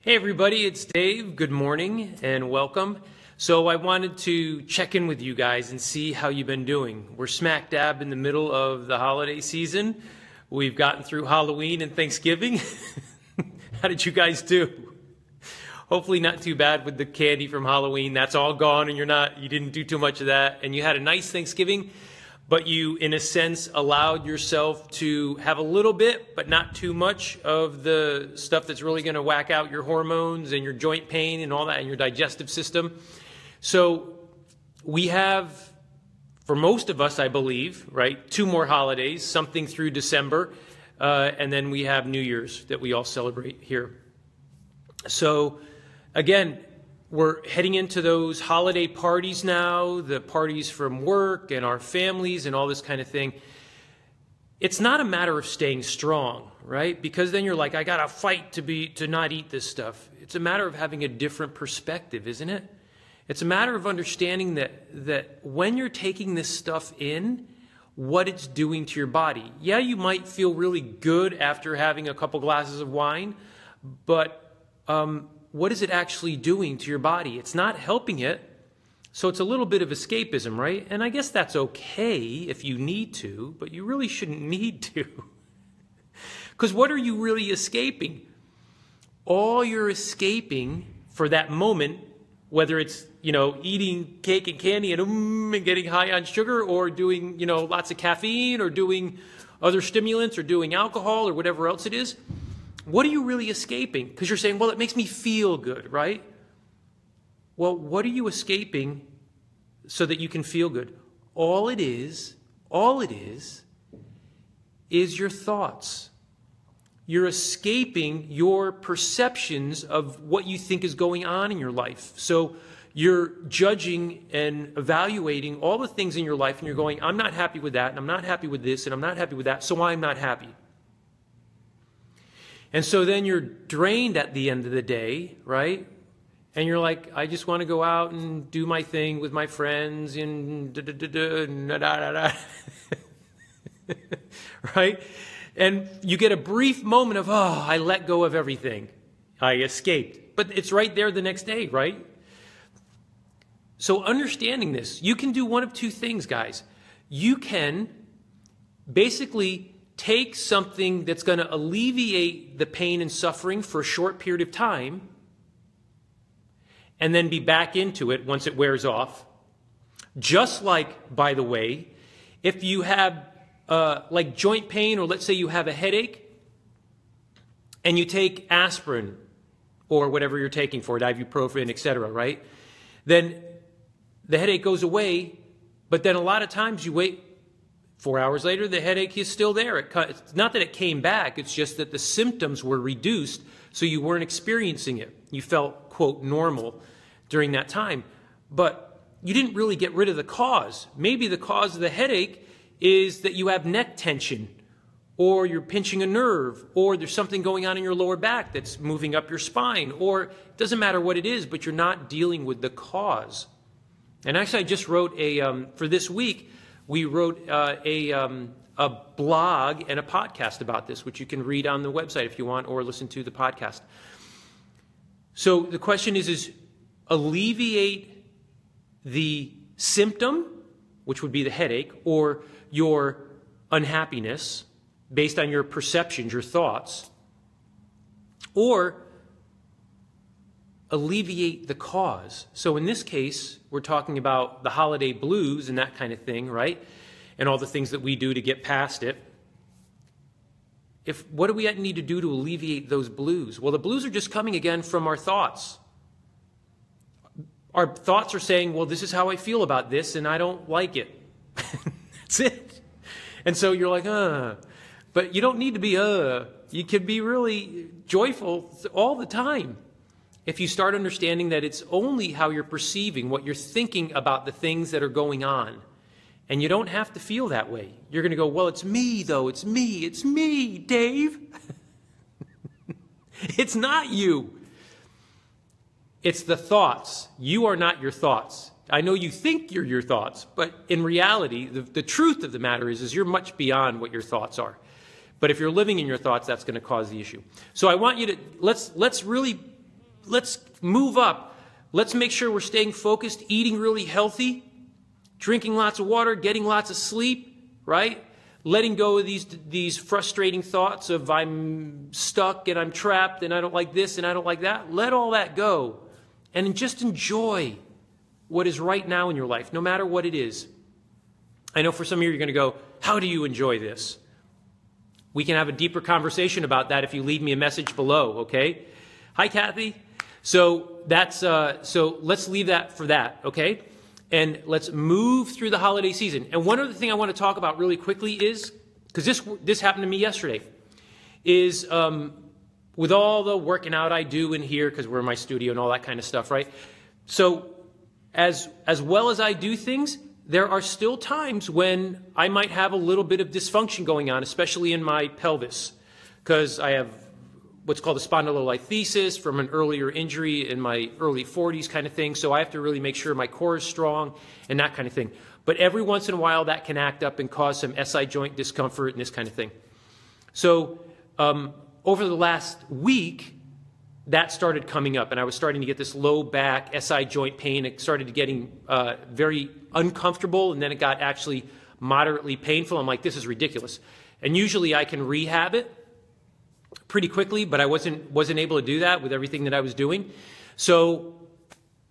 Hey everybody, it's Dave. Good morning and welcome. So I wanted to check in with you guys and see how you've been doing. We're smack dab in the middle of the holiday season. We've gotten through Halloween and Thanksgiving. How did you guys do? Hopefully not too bad with the candy from Halloween. That's all gone and you didn't do too much of that. And you had a nice Thanksgiving, but you, in a sense, allowed yourself to have a little bit, but not too much of the stuff that's really going to whack out your hormones and your joint pain and all that and your digestive system. So we have, for most of us, I believe, right, 2 more holidays, something through December, and then we have New Year's that we all celebrate here. So, again, we're heading into those holiday parties now, the parties from work and our families and all this kind of thing. It's not a matter of staying strong, right? Because then you're like, I got to fight to not eat this stuff. It's a matter of having a different perspective, isn't it? It's a matter of understanding that when you're taking this stuff in, what it's doing to your body. Yeah, you might feel really good after having a couple glasses of wine, but what is it actually doing to your body? It's not helping it, so it's a little bit of escapism, right? And I guess that's okay if you need to, but you really shouldn't need to. Because what are you really escaping? All you're escaping for that moment, whether it's, eating cake and candy and getting high on sugar, or doing, lots of caffeine, or doing other stimulants, or doing alcohol, or whatever else it is, what are you really escaping? Because you're saying, well, it makes me feel good, right? Well, what are you escaping so that you can feel good? All it is your thoughts. You're escaping your perceptions of what you think is going on in your life. So you're judging and evaluating all the things in your life, and you're going, I'm not happy with that, and I'm not happy with this, and I'm not happy with that, so I'm not happy. And so then you're drained at the end of the day, right? And you're like, I just want to go out and do my thing with my friends and right? And you get a brief moment of, I let go of everything. I escaped. But it's right there the next day, right? So understanding this, you can do one of 2 things, guys. You can basically take something that's going to alleviate the pain and suffering for a short period of time and then be back into it once it wears off. Just like, by the way, if you have like joint pain, or let's say you have a headache and you take aspirin or whatever you're taking for it, ibuprofen, etc., right? Then the headache goes away, but then a lot of times you wait 4 hours later, the headache is still there. It's not that it came back, it's just that the symptoms were reduced, so you weren't experiencing it. You felt, quote, normal during that time. But you didn't really get rid of the cause. Maybe the cause of the headache is that you have neck tension, or you're pinching a nerve, or there's something going on in your lower back that's moving up your spine, or it doesn't matter what it is, but you're not dealing with the cause. And actually, I just wrote for this week, we wrote a blog and a podcast about this, which you can read on the website if you want, or listen to the podcast. So the question is alleviate the symptom, which would be the headache, or your unhappiness based on your perceptions, your thoughts, or alleviate the cause. So in this case, we're talking about the holiday blues and that kind of thing, right? And all the things that we do to get past it. What do we need to do to alleviate those blues? Well, the blues are just coming again from our thoughts. Our thoughts are saying, well, this is how I feel about this, and I don't like it. That's it. And so you're like, But you don't need to be, You can be really joyful all the time. If you start understanding that it's only how you're perceiving, what you're thinking about the things that are going on. And you don't have to feel that way. You're going to go, well, it's me, though. It's me, Dave. It's not you. It's the thoughts. You are not your thoughts. I know you think you're your thoughts, but in reality, the truth of the matter is you're much beyond what your thoughts are. But if you're living in your thoughts, that's going to cause the issue. So I want you to, let's really let's move up. Let's make sure we're staying focused, eating really healthy, drinking lots of water, getting lots of sleep, right? Letting go of these frustrating thoughts of I'm stuck and I'm trapped and I don't like this and I don't like that. Let all that go and just enjoy what is right now in your life, no matter what it is. I know for some of you, you're going to go, how do you enjoy this? We can have a deeper conversation about that if you leave me a message below, okay? Hi, Kathy. So let's leave that for that, okay? And let's move through the holiday season. And one other thing I want to talk about really quickly is, because this happened to me yesterday, is with all the working out I do in here, because we're in my studio and all that kind of stuff, right? So as well as I do things, there are still times when I might have a little bit of dysfunction going on, especially in my pelvis, because I have what's called a spondylolisthesis from an earlier injury in my early 40s kind of thing. So I have to really make sure my core is strong and that kind of thing. But every once in a while that can act up and cause some SI joint discomfort and this kind of thing. So over the last week, that started coming up and I was starting to get this low back SI joint pain. It started getting very uncomfortable and then it got actually moderately painful. I'm like, this is ridiculous. And usually I can rehab it pretty quickly, but I wasn't able to do that with everything that I was doing. So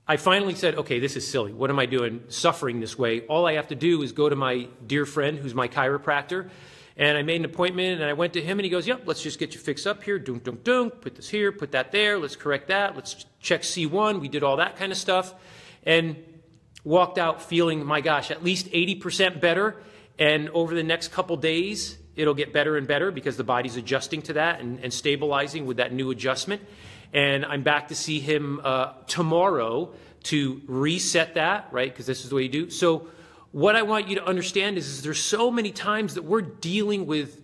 I finally said, okay, this is silly. What am I doing suffering this way? All I have to do is go to my dear friend who's my chiropractor. And I made an appointment and I went to him and he goes, yep, let's just get you fixed up here. Dunk, dunk, dunk. Put this here, put that there. Let's correct that. Let's check C1. We did all that kind of stuff and walked out feeling, my gosh, at least 80% better. And over the next couple days, it'll get better and better because the body's adjusting to that and stabilizing with that new adjustment. And I'm back to see him tomorrow to reset that, right? Because this is the way you do. So what I want you to understand is there's so many times that we're dealing with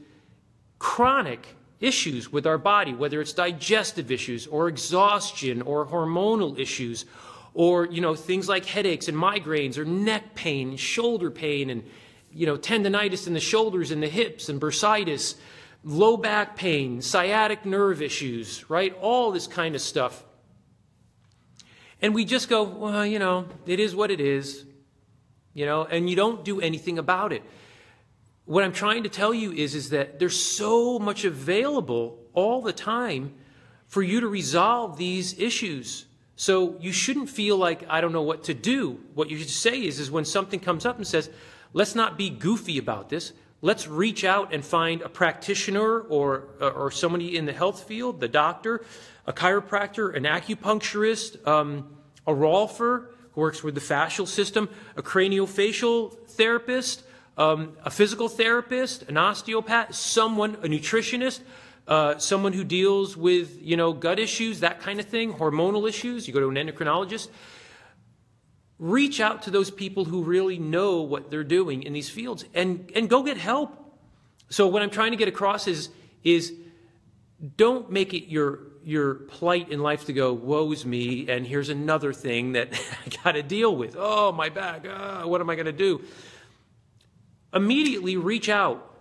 chronic issues with our body, whether it's digestive issues or exhaustion or hormonal issues or, things like headaches and migraines or neck pain, shoulder pain and tendinitis in the shoulders and the hips and bursitis, low back pain, sciatic nerve issues, right? All this kind of stuff. And we just go, well, it is what it is, and you don't do anything about it. What I'm trying to tell you is that there's so much available all the time for you to resolve these issues. So you shouldn't feel like, I don't know what to do. What you should say is when something comes up and says, let's not be goofy about this. Let's reach out and find a practitioner or somebody in the health field, the doctor, a chiropractor, an acupuncturist, a rolfer who works with the fascial system, a craniofacial therapist, a physical therapist, an osteopath, a nutritionist, someone who deals with, gut issues, that kind of thing, hormonal issues. You go to an endocrinologist. Reach out to those people who really know what they're doing in these fields and go get help. So what I'm trying to get across is don't make it your plight in life to go, woe's me, and here's another thing that I got to deal with. Oh, my back, what am I going to do? Immediately reach out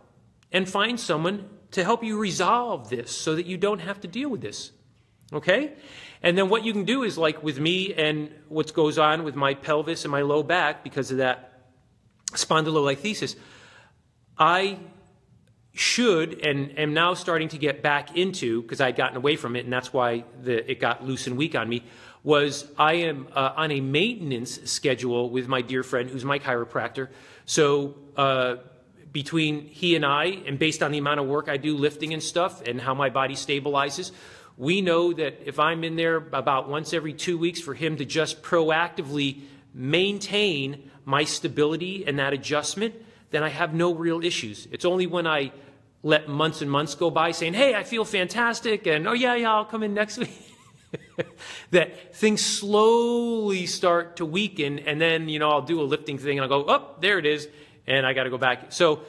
and find someone to help you resolve this so that you don't have to deal with this, okay? And then what you can do is like with me and what goes on with my pelvis and my low back because of that spondylolisthesis, I should and am now starting to get back into, because I'd gotten away from it and that's why it got loose and weak on me, was I am on a maintenance schedule with my dear friend who's my chiropractor. So between he and I, and based on the amount of work I do lifting and stuff and how my body stabilizes, we know that if I'm in there about once every 2 weeks for him to just proactively maintain my stability and that adjustment, then I have no real issues. It's only when I let months and months go by saying, hey, I feel fantastic, and oh yeah, I'll come in next week, that things slowly start to weaken, and then, I'll do a lifting thing, and I'll go, oh, there it is, and I got to go back. So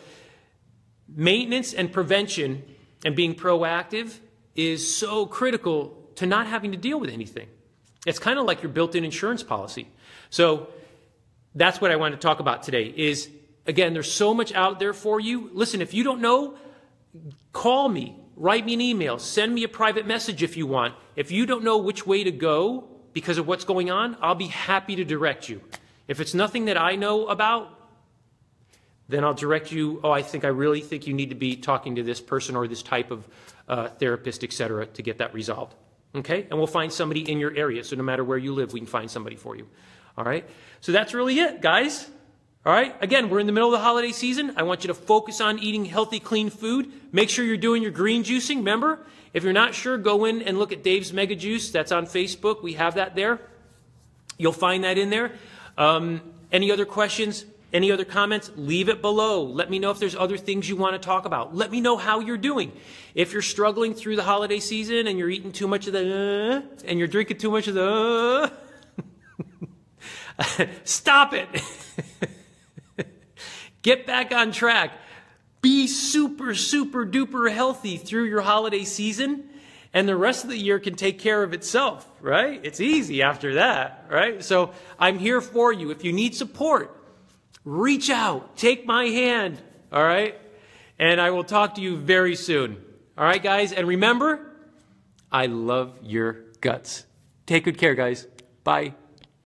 maintenance and prevention and being proactive is so critical to not having to deal with anything. It's kind of like your built-in insurance policy. So that's what I want to talk about today is, again, there's so much out there for you. Listen, if you don't know, call me. write me an email, send me a private message if you want. If you don't know which way to go because of what's going on, I'll be happy to direct you. If it's nothing that I know about, then I'll direct you, I really think you need to be talking to this person or this type of therapist, etc., to get that resolved. Okay? And we'll find somebody in your area. So no matter where you live, we can find somebody for you. All right? So that's really it, guys. All right? Again, we're in the middle of the holiday season. I want you to focus on eating healthy, clean food. Make sure you're doing your green juicing. Remember, if you're not sure, go in and look at Dave's Mega Juice. That's on Facebook. We have that there. You'll find that in there. Any other questions? Any other comments? Leave it below. Let me know if there's other things you want to talk about. Let me know how you're doing. If you're struggling through the holiday season and you're eating too much of the and you're drinking too much of the stop it. Get back on track. Be super, super duper healthy through your holiday season, and the rest of the year can take care of itself, right? It's easy after that, right? So I'm here for you. If you need support, reach out, take my hand, all right? And I will talk to you very soon. All right, guys? And remember, I love your guts. Take good care, guys. Bye.